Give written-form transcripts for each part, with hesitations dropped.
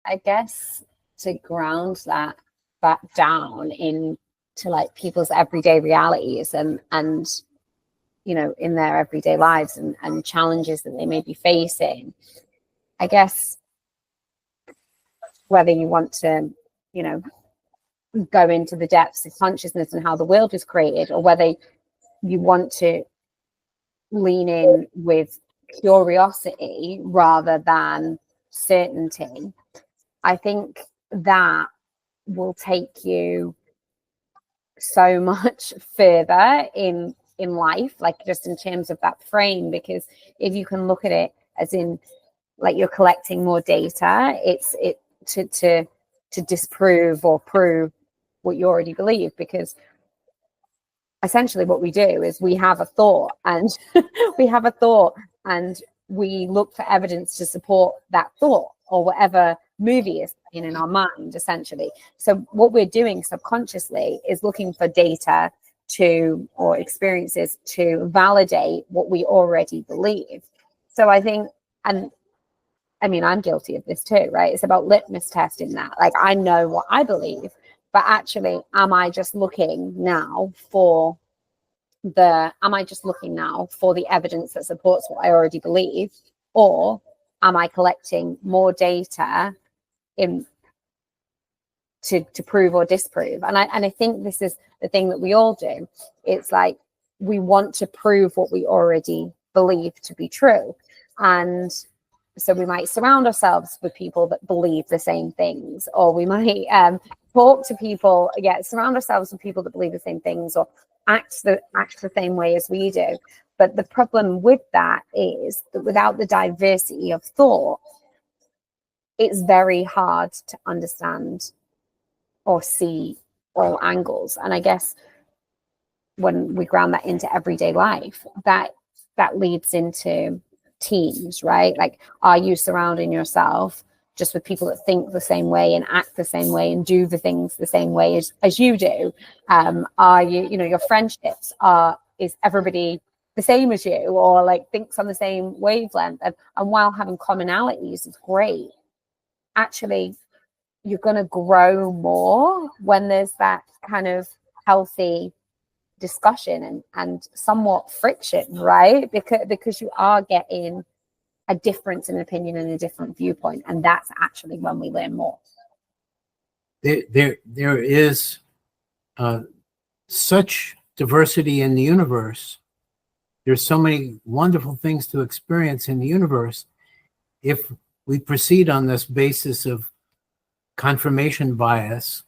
I guess to ground that back down into like people's everyday realities and in their everyday lives and challenges that they may be facing. I guess whether you want to, go into the depths of consciousness and how the world is created, or whether you want to lean in with curiosity rather than certainty, I think that will take you so much further in life, like just in terms of that frame. Because if you can look at it as in like you're collecting more data, it's to disprove or prove what you already believe. Because essentially what we do is we have a thought and we look for evidence to support that thought or whatever movie is playing in our mind, essentially. So what we're doing subconsciously is looking for data or experiences to validate what we already believe. So I think, and I mean, I'm guilty of this too, right? It's about litmus testing that. Like, I know what I believe, but actually, am I just looking now for the evidence that supports what I already believe? Or am I collecting more data to prove or disprove? And I think this is the thing that we all do. It's like we want to prove what we already believe to be true. And so we might surround ourselves with people that believe the same things, or we might talk to people, surround ourselves with people that believe the same things, or act the same way as we do. But the problem with that is that without the diversity of thought, it's very hard to understand or see all angles. And I guess when we ground that into everyday life, that leads into teams, right? Like, are you surrounding yourself just with people that think the same way and act the same way and do the things the same way as you do? Are you, your friendships, is everybody the same as you, or like thinks on the same wavelength? And while having commonalities is great, actually you're going to grow more when there's that kind of healthy discussion and somewhat friction, right? Because you are getting a difference in opinion and a different viewpoint, and that's actually when we learn more. There is such diversity in the universe. There's so many wonderful things to experience in the universe. If we proceed on this basis of confirmation bias,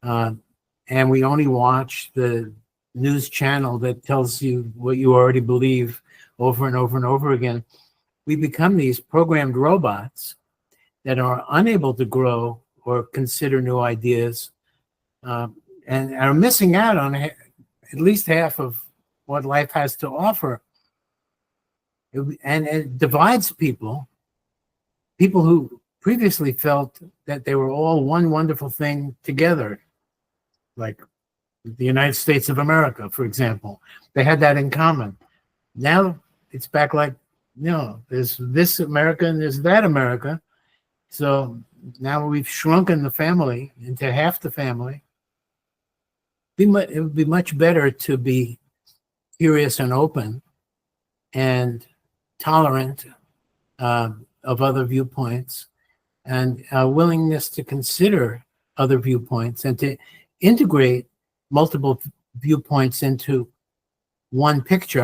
and we only watch the news channel that tells you what you already believe over and over and over again, we become these programmed robots that are unable to grow or consider new ideas, and are missing out on at least half of what life has to offer. And it divides people who previously felt that they were all one wonderful thing together, like the United States of America, for example. They had that in common. Now it's back like, there's this America and there's that America. So now we've shrunken the family into half the family. It would be much better to be curious and open and tolerant of other viewpoints, and a willingness to consider other viewpoints and to integrate multiple viewpoints into one picture.